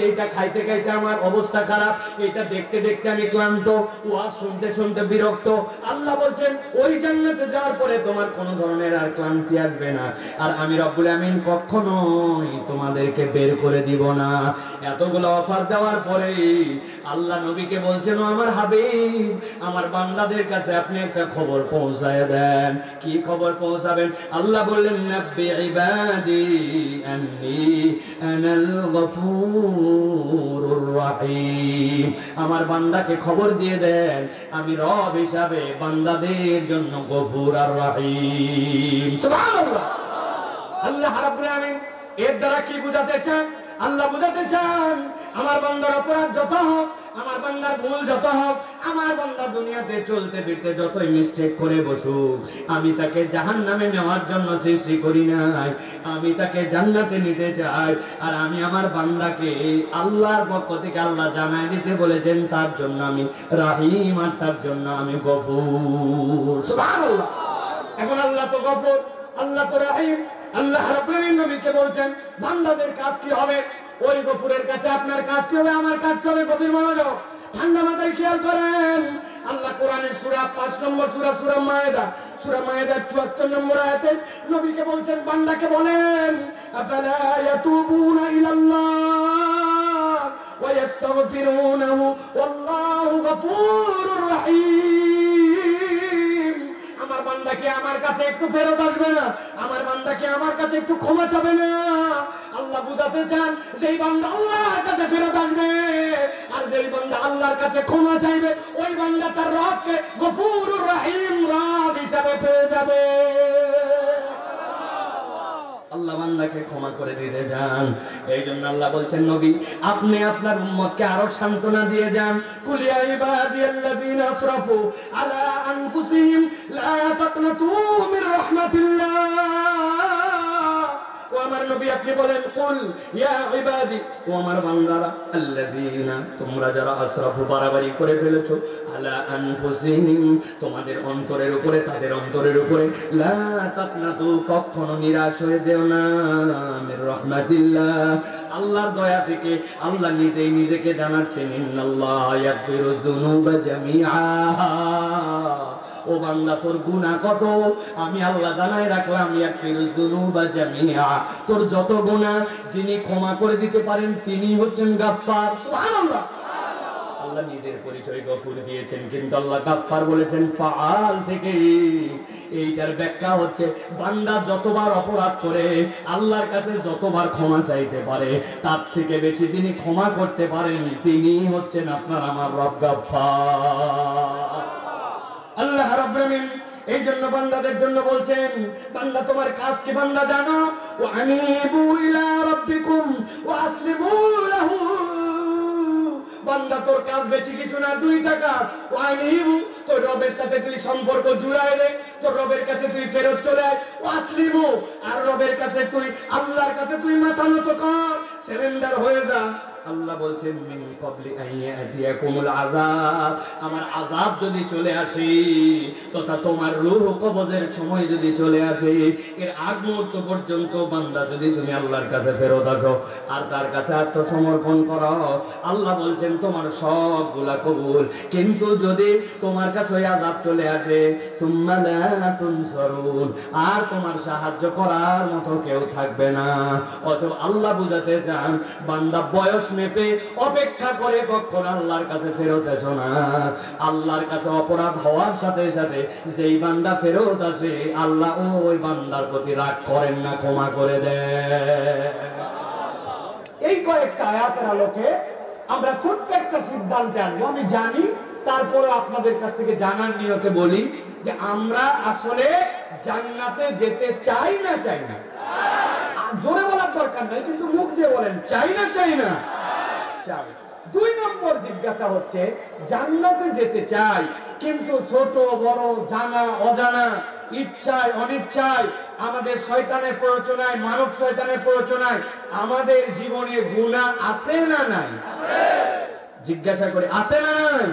এইটা খাইতে খাইতে আমার অবস্থা খারাপ, এটা দেখতে দেখতে আমি ক্লান্ত, ওয়াজ শুনতে শুনতে বিরক্ত। আল্লাহ বলছেন ওই জান্নাতে যাওয়ার পরে তোমার কোনো ধরনের আর ক্লান্তি আসবে না, আর আমি রব্বুল আমিন কখনোই তোমাদেরকে বের করে দিব না। এতগুলো অফার দেওয়ার পরে আল্লাহ নবীকে বলছেন, ও আমার হাবিব, আমার বান্দাদের কাছে আপনি একটা খবর পৌঁছায় দেন। কি খবর পৌঁছাবেন? আল্লাহ বললেন, নাব্বি ইবাদি আন্নী আনাল গফুরুর রহিম। আমার বান্দাকে খবর দিয়ে দেন, আমি রব হিসাবে বান্দাদের জন্য গফুর আর রহিম। সুবহানাল্লাহ। আল্লাহ রাব্বুল আমিন এর দ্বারা কি বুঝাতে চান? আল্লাহ বুঝাতে চান আমার বান্দার অপরাধ যত হোক, আমার বান্দার ভুল যত হোক, আমার বান্দা দুনিয়াতে চলতে ফিরতে যতই মিস্টেক করে বসুক, আমি তাকে জাহান্নামে নেওয়ার জন্য সৃষ্টি করি নাই, আমি তাকে জান্নাতে নিতে চাই। আর আমি আমার বান্দাকে আল্লাহর পক্ষ থেকে আল্লাহ জানায় দিতে বলেছেন, তার জন্য আমি রহিম আর তার জন্য আমি গফুর। সুবহানাল্লাহ। এখন আল্লাহ তো গফুর, আল্লাহ তো রহিম। আল্লাহ রাব্বুল আলামিন নবীকে বলছেন বান্দাদের কাজ কি হবে? ওই গফুরের কাছে আপনার কাজ কি হবে, আমার কাজ কি হবে? গভীর মনোযোগ, ঠান্ডা মাথায় খেয়াল করেন। আল্লাহ কোরআনের সূরা 5 নম্বর সূরা, সূরা মায়েদা, সূরা মায়েদার 74 নম্বর আয়াতে নবীকে বলছেন, বান্দাকে বলেন, আফালা ইয়াতুবুনা ইলাল্লাহ ওয়া ইস্তাগফিরুনাহু ওয়াল্লাহু গফুরুর রহিম। আমার বান্দা কি আমার কাছে একটু ফেরত আসবে না? আমার বান্দা কি আমার কাছে একটু ক্ষমা চাবে না? আল্লাহ বুঝাতে চান, যেই বান্দা আল্লাহর কাছে ফেরত আসবে আর যেই বান্দা আল্লাহর কাছে ক্ষমা চাইবে, ওই বান্দা তার রবকে গফুরুর রহিম রব হিসাবে পেয়ে যাবে। আল্লাহ বান্দাকে ক্ষমা করে দিতে যান। এই জন্য আল্লাহ বলছেন, নবী আপনি আপনার উম্মতকে আরো সান্ত্বনা দিয়ে যান। কুল ইয়া ইবাদিয়াল্লাযীনা আসরাফু আলা আনফুসিহিম লা তাকনাতু মির রাহমাতিল্লাহ। ও আমার নবী আপনি বলেন, কুল ইয়া ইবাদি, ও আমার বান্দারা, আল্লাযীনা তোমরা যারা আসরাফু বাড়াবাড়ি করে ফেলেছো, আলা আনফুসিহিম তোমাদের অন্তরের উপরে, তাদের অন্তরের উপরে, লা তাকনাতু কখনো নিরাশ হয়ে যেও না মির রাহমাতিল্লাহ আল্লাহর দয়া থেকে। আল্লাহ নিজেই নিজেকে জানাচ্ছেন, ইন্নাল্লাহ ইয়াগফিরুয যুনুবা জামিআ। ও বান্দা তোর গুনাহ কত আমি আল্লাহ জানাই রাখলাম, ইয়াগফিরুয যুনুবা জামিআ। তোর যত গুনাহ যিনি ক্ষমা করে দিতে পারেন তিনি হচ্ছেন গাফফার। সুবহানাল্লাহ। আল্লাহ নিজের পরিচয় গফুর দিয়েছেন, কিন্তু আল্লাহ গাফফার বলেছেন ফাআল থেকে। এইটার ব্যাখ্যা হচ্ছে বান্দা যতবার অপরাধ করে আল্লাহর কাছে যতবার ক্ষমা চাইতে পারে, তার থেকে বেশি যিনি ক্ষমা করতে পারেন তিনি হচ্ছেন আপনার আমার রব গাফফার। আল্লাহ রাব্বুল আমিন এই জন্য বান্দাদের জন্য বলছেন, বান্দা তোমার কাজ কি বান্দা জানো? ওয়া আনিবু ইলা রাব্বিকুম ওয়া আসলিমু লাহু। বান্দা তোর কাজ বেশি কিছু না, দুইটা কাজ। ওয়া আনিবু তোর রবের সাথে তুই সম্পর্ক জুড়ায় রে, তোর রবের কাছে তুই ফেরত চলে আয়। ওয়া আসলিমু আর রবের কাছে তুই, আল্লাহর কাছে তুই মাথা নত কর, সারেন্ডার হয়ে যা। আল্লাহ বলছেন, মিন ক্বাবলি আন ইয়াতিয়াকুমুল আযাব, আমার আযাব যদি চলে আসে তথা তোমার রূহ কবজের সময় যদি চলে আসে, এর আগ মুহূর্ত পর্যন্ত বান্দা যদি তুমি আল্লাহর কাছে ফেরত আসো আর তার কাছে আত্মসমর্পণ করো, আল্লাহ বলছেন তোমার সবগুলা কবুল। কিন্তু যদি তোমার কাছে ওই আযাব চলে আসে, সুম্মা লা তুনসারুন, আর তোমার সাহায্য করার মতো কেউ থাকবে না। অতএব আল্লাহ বুঝাতে চান, বান্দা বয়স মেপে অপেক্ষা করে কখন আল্লাহর কাছে ফেরত এসো না। আল্লাহর কাছে অপরাধ হওয়ার সাথে সাথে যেই বান্দা ফেরত আসে, আল্লাহ ওই বান্দার প্রতি রাগ করেন না, ক্ষমা করে দেন। এই কয়েকটা আয়াতের আলোকে আমরা ছোট্ট একটা সিদ্ধান্তে আসবো। আমি জানি, তারপরে আপনাদের কাছ থেকে জানার নিয়তে বলি যে আমরা আসলে জান্নাতে যেতে চাই না চাই না? জোরে বলার দরকার নাই, কিন্তু মুখ দিয়ে বলেন, চাই না চাই না? চাই। 2 নম্বর জিজ্ঞাসা হচ্ছে, জান্নাতে যেতে চাই, কিন্তু ছোট বড় জানা অজানা, ইচ্ছায় অনিচ্ছায়, আমাদের শয়তানের প্ররোচনায়, মানব শয়তানের প্ররোচনায় আমাদের জীবনে গুনাহ আছে না নাই? জিজ্ঞাসা করে, আছে না নাই?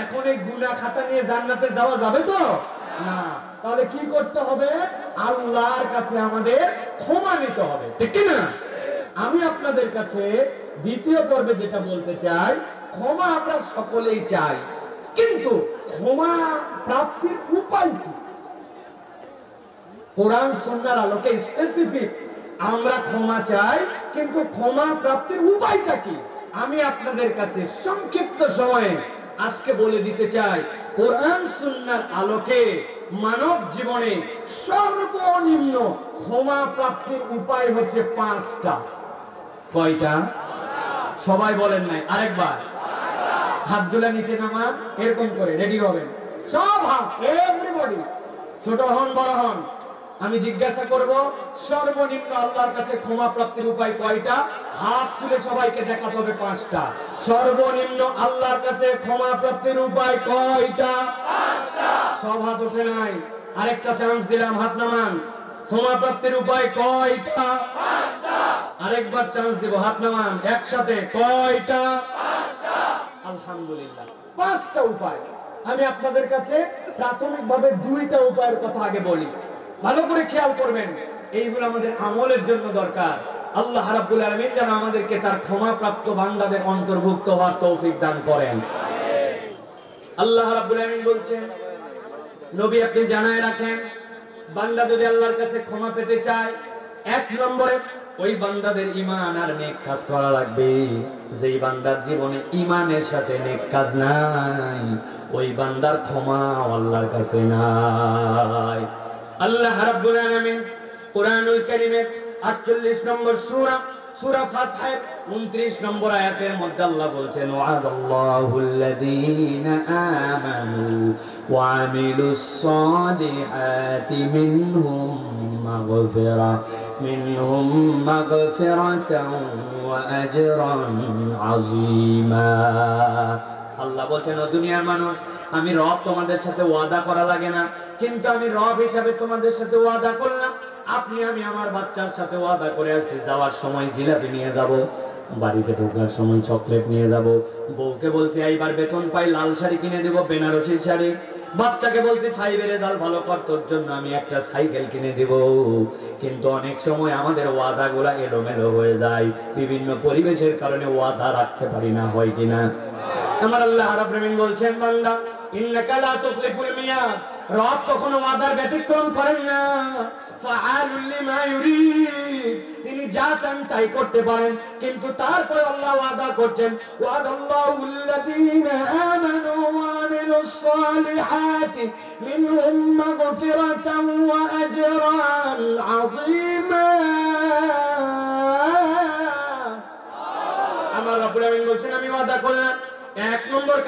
এখন এই গুনাহ খাতা নিয়ে জান্নাতে যাওয়া যাবে তো না? তাহলে কি করতে হবে? আল্লাহর কাছে আমাদের ক্ষমা নিতে হবে, ঠিক কি না? আমি আপনাদের কাছে দ্বিতীয় পর্বে যেটা বলতে চাই, ক্ষমা আমরা সকলেই চাই, কিন্তু ক্ষমা প্রাপ্তির উপায় কি? কোরআন সুন্নাহর আলোকে স্পেসিফিক আমরা ক্ষমা চাই, কিন্তু ক্ষমা প্রাপ্তির উপায়টা কি? আমি আপনাদের কাছে সংক্ষিপ্ত সময়ে আজকে বলে দিতে চাই। কোরআন সুন্নাহর আলোকে মানব জীবনে সর্বনিম্ন ক্ষমা প্রাপ্তির উপায় হচ্ছে 5টা। কয়টা? সবাই বলেন নাই, আরেকবার হাতগুলা নিচে নামান, এরকম করে রেডি হবেন সব হাত, এভরিবডি, ছোট হন বড় হন। আমি জিজ্ঞাসা করব, সর্বনিম্ন আল্লাহর কাছে ক্ষমা প্রাপ্তির উপায় কয়টা? হাত তুলে সবাইকে দেখাতে হবে 5টা। সর্বনিম্ন আল্লাহর কাছে ক্ষমা প্রাপ্তির উপায় কয়টা? 5টা। সব হাত ওঠে নাই, আরেকটা চান্স দিলাম, হাত নামান। ক্ষমা প্রাপ্তির উপায় কয়টা? 5টা। আরেকবার চান্স দেব, হাত নামান। একসাথে কয়টা? 5টা। আলহামদুলিল্লাহ, 5টা উপায়। আমি আপনাদের কাছে প্রাথমিকভাবে 2টা উপায়ের কথা আগে বলি, ভালো করে খেয়াল করবেন। এইগুলো আমাদের আমলের জন্য দরকার। আল্লাহ রাব্বুল আলামিন যেন আমাদেরকে তার ক্ষমাপ্রাপ্ত বান্দাদের অন্তর্ভুক্ত হওয়ার তৌফিক দান করেন। আল্লাহ রাব্বুল আলামিন বলছেন, নবী আপনি জানায় রাখেন, বান্দা যদি আল্লাহর কাছে ক্ষমা পেতে চায়, 1 নম্বরে ওই বান্দাদের ঈমান আর নেক কাজ করা লাগবে। যেই বান্দার জীবনে ঈমানের সাথে নেক কাজ নাই, ওই বান্দার ক্ষমা আল্লাহর কাছে নাই। আল্লাহ রাব্বুল আলামিন কুরআনুল কারীমের 48 নম্বর সূরা ফাতহের 29 নম্বর আয়াতের মধ্যে আল্লাহ বলছেন, ওয়া'দাল্লাহুল্লাযীনা আমানু ওয়া আমিলুস সালিহাতি মিনহুম মাগফিরাতান ওয়া আজরান আযীমা। আল্লাহ বলছেন, ও দুনিয়ার মানুষ, আমি রব তোমাদের সাথে ওয়াদা করা লাগে না, কিন্তু আমি রব হিসাবে তোমাদের সাথে ওয়াদা করলাম। আমি আমার বাচ্চার সাথে ওয়াদা করে আসছি, যাওয়ার সময় জিলাপি নিয়ে যাব, বাড়িতে ঢোকার সময় চকলেট নিয়ে যাব, বউকে বলছি এইবার বেতন পাই লাল শাড়ি কিনে দেব, বেনারসি শাড়ি, বাচ্চাকে বলছি 5-এর রেজাল্ট ভালো কর, তোর জন্য আমি একটা সাইকেল কিনে দেব। কিন্তু অনেক সময় আমাদের ওয়াদাগুলা এলোমেলো হয়ে যায়, বিভিন্ন পরিবেশের কারণে ওয়াদা রাখতে পারি না, হয় কিনা? আমার আল্লাহ রাব্বুল আলামিন বলছেন, বান্দা ইন্নাকা লা তুখলিফুল মিয়াদ, রব কখনো ওয়াদার ব্যতিক্রম করেন না। ফাআলুল লিমা ইউরিদ, তিনি যা চান তাই করতে পারেন, কিন্তু তারপর আল্লাহ ওয়াদা করছেন, ওয়াদাল্লাহুল্লাযীনা আমানু ওয়া আমিলুস সালিহাতি মিনহুম মাগফিরাতান ওয়া আজরান আযীমা। আমার রাব্বুল আলামিন বলছেন, আমি ওয়াদা করলাম 1 নম্বর